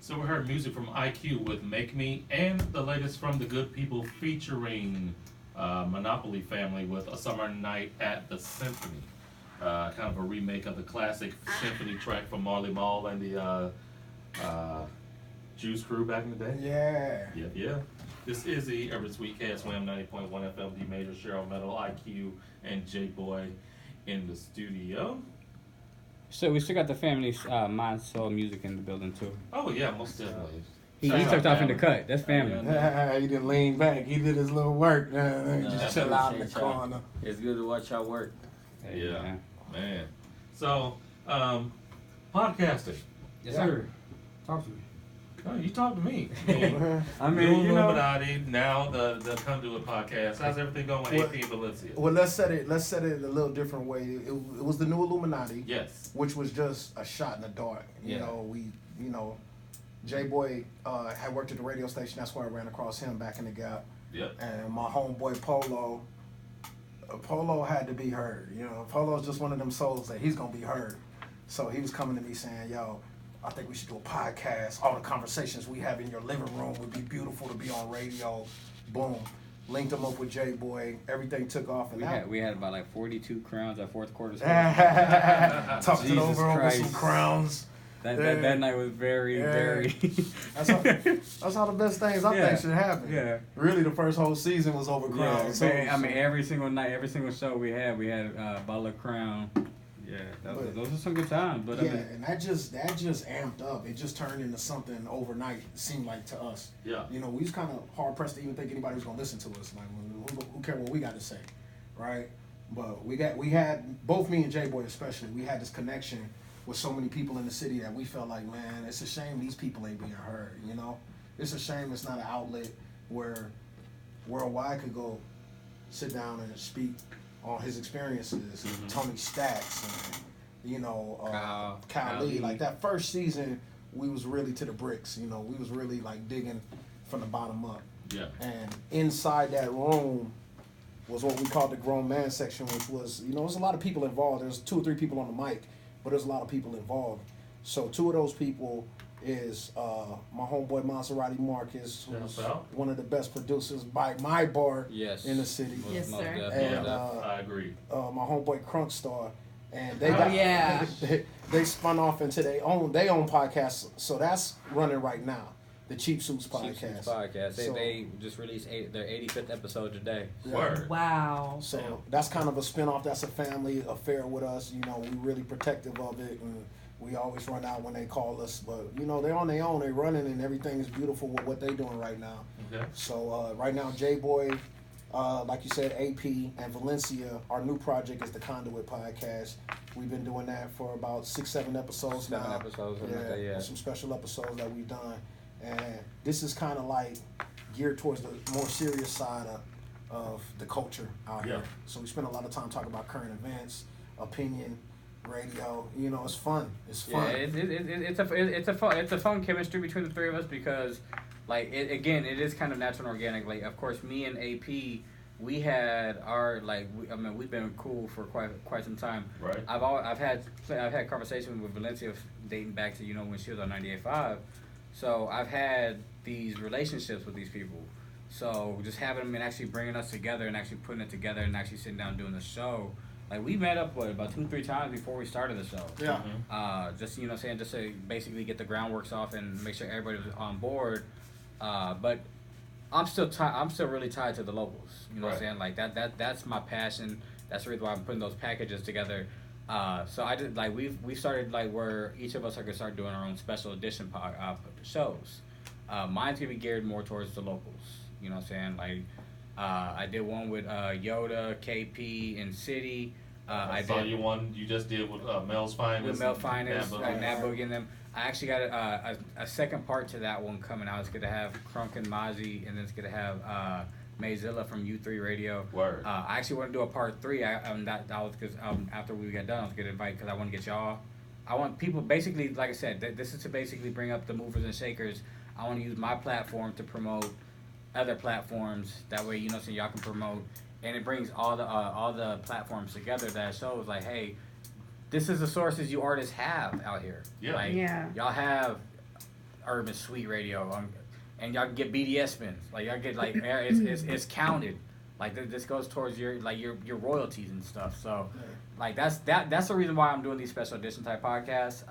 So we heard music from IQ with Make Me, and the latest from The Good People featuring Monopoly Family with A Summer Night at the Symphony. Kind of a remake of the classic symphony track from Marley Marl and the Juice Crew back in the day. Yeah. Yep, yeah. This is the Every Sweet KSYM 90.1 FM, D Major, Cheryl Metal, IQ, and Jboi in the studio. So we still got the family mind, soul, music in the building too. Oh yeah, most definitely. He Shout out tucked off in the family. cut. That's family. He didn't lean back. He did his little work. Just chill out in the appreciate y'all. corner. It's good to watch y'all work. Hey, Yeah, man. man. So, podcasting. Yes, Yeah. sir. Talk to me. Oh, you talk to me. I mean, New you know, Illuminati, now the Conduit podcast. How's everything going with Well- AP and Valencia? Well, let's set it a little different way. It was the new Illuminati, Yes. which was just a shot in the dark. Yeah. Jboi had worked at the radio station. That's where I ran across him back in the Gap. Yep. And my homeboy Polo had to be heard. Polo's just one of them souls that he's gonna be heard. So he was coming to me saying, "Yo, I think we should do a podcast. All the conversations we have in your living room would be beautiful to be on radio." Boom. Linked him up with Jboi. Everything took off. And we had about like 42 crowns at fourth quarter. Talked it Jesus over Christ. some crowns. That night was very, very. That's how the best things I think should happen. Yeah. Really, the first whole season was over crowns. I mean, every single night, every single show we had Butler Crown. Yeah, those are some good times. But yeah, I mean, and that just amped up. It just turned into something overnight. It seemed like to us. Yeah. We was kind of hard pressed to even think anybody was gonna listen to us. Like, who cared what we got to say, right? But we had both me and Jboi especially. We had this connection with so many people in the city that we felt like, man, it's a shame these people ain't being heard. It's a shame it's not an outlet where Worldwide could go sit down and speak on his experiences. Tony Stacks and Kyle Lee. Like that first season, we was really to the bricks. We was really like digging from the bottom up. Yeah. And inside that room was what we called the grown man section, which was, there's a lot of people involved. There's 2 or 3 people on the mic, but there's a lot of people involved. So 2 of those people is my homeboy Maserati Marcus, who's one of the best producers by my bar in the city. Yes, sir. And I agree. my homeboy Crunkstar, and they they spun off into their own podcast. So that's running right now. The Cheap Suits podcast. They just released their 85th episode today. Word. Wow. So that's kind of a spinoff. That's a family affair with us. We really protective of it, and we always run out when they call us. But they're on their own. They're running, and everything is beautiful with what they're doing right now. Okay. So right now, Jboi, like you said, AP and Valencia. Our new project is the Conduit podcast. We've been doing that for about 6-7 episodes now. 7 episodes. Yeah. Some special episodes that we've done. And this is kind of like geared towards the more serious side of the culture out here. So we spend a lot of time talking about current events, opinion, radio. It's fun. It's fun. Yeah, it's a fun chemistry between the 3 of us because, like, it is kind of natural and organic. Like, of course, me and AP, we had our we've been cool for quite some time. Right. I've had conversations with Valencia dating back to when she was on 98.5. So I've had these relationships with these people. So just having them and actually bringing us together and actually putting it together and actually sitting down doing the show. Like we met up about 2-3 times before we started the show. Yeah. Just just to basically get the groundworks off and make sure everybody was on board. But I'm still really tied to the locals. You know what I'm saying? Like that's my passion. That's the reason why I'm putting those packages together. So I did we started where each of us are gonna start doing our own special edition shows. Mine's gonna be geared more towards the locals. You know what I'm saying? I did one with Yoda, KP, and City. I saw you just did with Mel's Finest. With Mel's Finest, Nat Boogie and them. I actually got a second part to that one coming out. It's gonna have Crunk and Mozzie, and then it's gonna have Mayzilla from U3 Radio. Word. I actually want to do a part 3. That was because after we got done, I was gonna invite because I want to get y'all. I want people basically, like I said, this is to basically bring up the movers and shakers. I want to use my platform to promote other platforms. That way, so y'all can promote, and it brings all the platforms together. That shows like, hey, this is the sources you artists have out here. Yeah. Y'all have urban suite radio, and y'all can get BDS spins. Like y'all get like it's counted. Like this goes towards your royalties and stuff. So, like that's the reason why I'm doing these special edition type podcasts.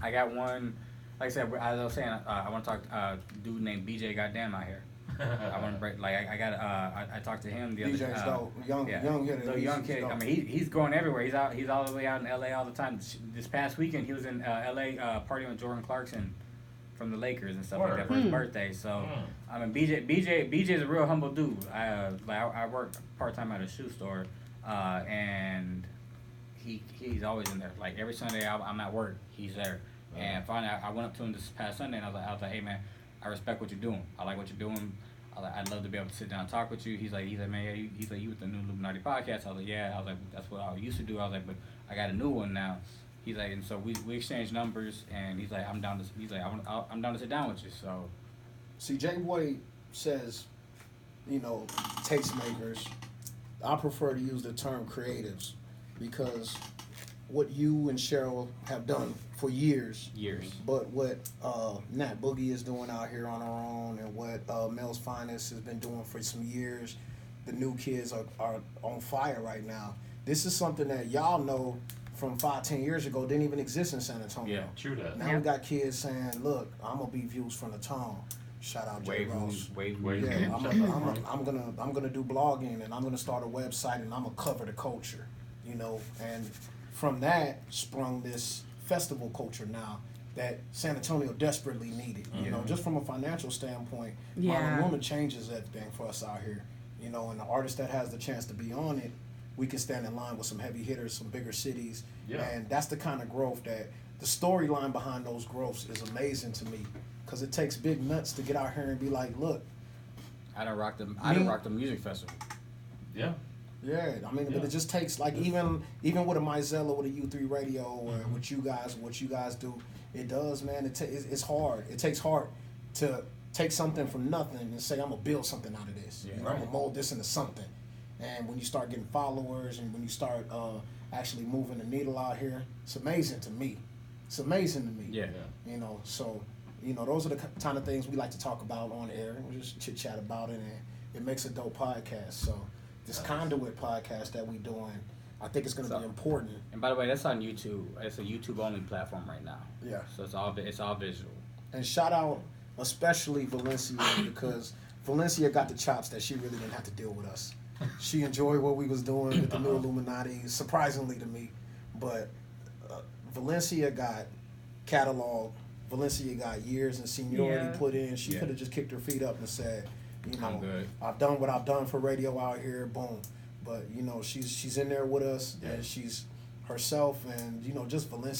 I got one, like I said, as I was saying, I want to talk dude named BJ Goddamn out here. I want to break. Like I talked to him the other day. DJ's dope. Young kid. I mean, he's going everywhere. He's all the way out in LA all the time. This past weekend, he was in LA partying with Jordan Clarkson from the Lakers and stuff like that for his birthday. So I mean, BJ's a real humble dude. I work part time at a shoe store, and he's always in there. Like every Sunday I'm at work, he's there. And finally I went up to him this past Sunday and I was like, hey man, I respect what you're doing. I like what you're doing. I'd love to be able to sit down and talk with you. He's like, man, yeah, he's like, you with the new Illuminati podcast? I was like, yeah. I was like, that's what I used to do. I was like, but I got a new one now. He's like, and so we exchanged numbers, and he's like, I'm down to sit down with you. So, see, Jboi says, tastemakers. I prefer to use the term creatives because what you and Cheryl have done for years. But what Nat Boogie is doing out here on her own, and what Mel's Finest has been doing for some years, the new kids are on fire right now. This is something that y'all know from 5-10 years ago didn't even exist in San Antonio. Yeah, true that. Now we got kids saying, "Look, I'm gonna be views from the town." Shout out Jay Ross. Yeah, I'm gonna do blogging, and I'm gonna start a website, and I'm gonna cover the culture, And from that sprung this festival culture now that San Antonio desperately needed. Just from a financial standpoint, Modern Woman changes everything for us out here. And the artist that has the chance to be on it, we can stand in line with some heavy hitters, some bigger cities, and that's the kind of growth that the storyline behind those growths is amazing to me, because it takes big nuts to get out here and be like, look, I done rocked the music festival. Yeah. Yeah, I mean, but it just takes like even with a Mizell or with a U3 radio or what you guys do, it does, man. It's hard. It takes heart to take something from nothing and say, I'm gonna build something out of this. I'm gonna mold this into something. And when you start getting followers and when you start actually moving the needle out here, it's amazing to me. Yeah. So those are the kind of things we like to talk about on air. We just chit chat about it, and it makes a dope podcast. So this Conduit podcast that we doing, I think it's going to be important. And by the way, that's on YouTube. It's a YouTube only platform right now. Yeah. So it's all visual. And shout out especially Valencia, because Valencia got the chops that she really didn't have to deal with us. She enjoyed what we was doing with the new Illuminati, surprisingly to me. But Valencia got catalog. Valencia got years and seniority put in. She could have just kicked her feet up and said, I'm good. I've done what I've done for radio out here, boom. But she's in there with us, and she's herself, and just Valencia.